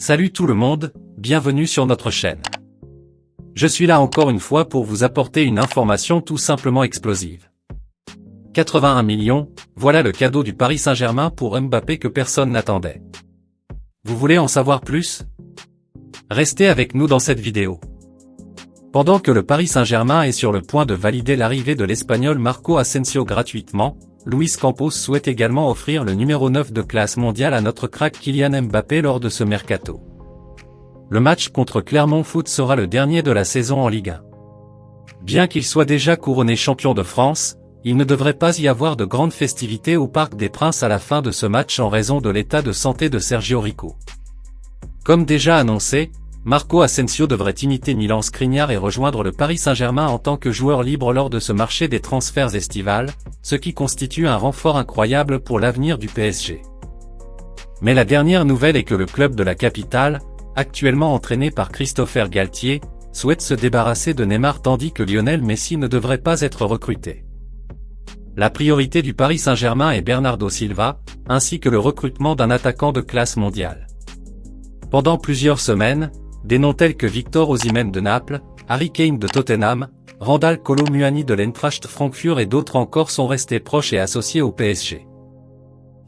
Salut tout le monde, bienvenue sur notre chaîne. Je suis là encore une fois pour vous apporter une information tout simplement explosive. 81 millions, voilà le cadeau du Paris Saint-Germain pour Mbappé que personne n'attendait. Vous voulez en savoir plus? Restez avec nous dans cette vidéo. Pendant que le Paris Saint-Germain est sur le point de valider l'arrivée de l'Espagnol Marco Asensio gratuitement, Luis Campos souhaite également offrir le numéro 9 de classe mondiale à notre crack Kylian Mbappé lors de ce mercato. Le match contre Clermont Foot sera le dernier de la saison en Ligue 1. Bien qu'il soit déjà couronné champion de France, il ne devrait pas y avoir de grandes festivités au Parc des Princes à la fin de ce match en raison de l'état de santé de Sergio Rico. Comme déjà annoncé, Marco Asensio devrait imiter Milan Skriniar et rejoindre le Paris Saint-Germain en tant que joueur libre lors de ce marché des transferts estivales, ce qui constitue un renfort incroyable pour l'avenir du PSG. Mais la dernière nouvelle est que le club de la capitale, actuellement entraîné par Christopher Galtier, souhaite se débarrasser de Neymar tandis que Lionel Messi ne devrait pas être recruté. La priorité du Paris Saint-Germain est Bernardo Silva, ainsi que le recrutement d'un attaquant de classe mondiale. Pendant plusieurs semaines, des noms tels que Victor Osimhen de Naples, Harry Kane de Tottenham, Randal Kolo Muani de l'Eintracht Francfort et d'autres encore sont restés proches et associés au PSG.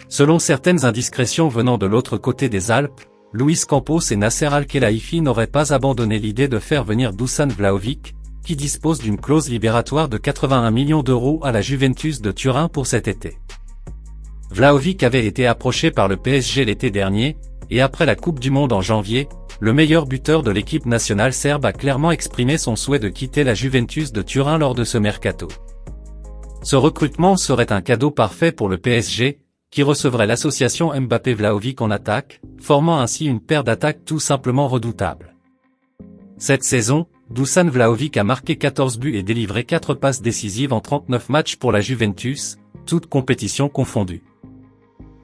Selon certaines indiscrétions venant de l'autre côté des Alpes, Luis Campos et Nasser Al-Khelaifi n'auraient pas abandonné l'idée de faire venir Dusan Vlahovic, qui dispose d'une clause libératoire de 81 millions d'euros à la Juventus de Turin pour cet été. Vlahovic avait été approché par le PSG l'été dernier, et après la Coupe du Monde en janvier, le meilleur buteur de l'équipe nationale serbe a clairement exprimé son souhait de quitter la Juventus de Turin lors de ce mercato. Ce recrutement serait un cadeau parfait pour le PSG, qui recevrait l'association Mbappé-Vlahovic en attaque, formant ainsi une paire d'attaques tout simplement redoutable. Cette saison, Dusan Vlahovic a marqué 14 buts et délivré 4 passes décisives en 39 matchs pour la Juventus, toutes compétitions confondues.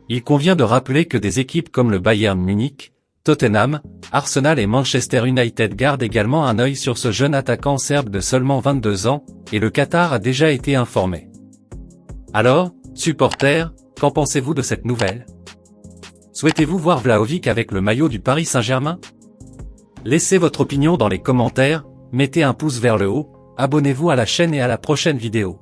Il convient de rappeler que des équipes comme le Bayern Munich, Tottenham, Arsenal et Manchester United gardent également un œil sur ce jeune attaquant serbe de seulement 22 ans, et le Qatar a déjà été informé. Alors, supporters, qu'en pensez-vous de cette nouvelle? Souhaitez-vous voir Vlahovic avec le maillot du Paris Saint-Germain? Laissez votre opinion dans les commentaires, mettez un pouce vers le haut, abonnez-vous à la chaîne et à la prochaine vidéo.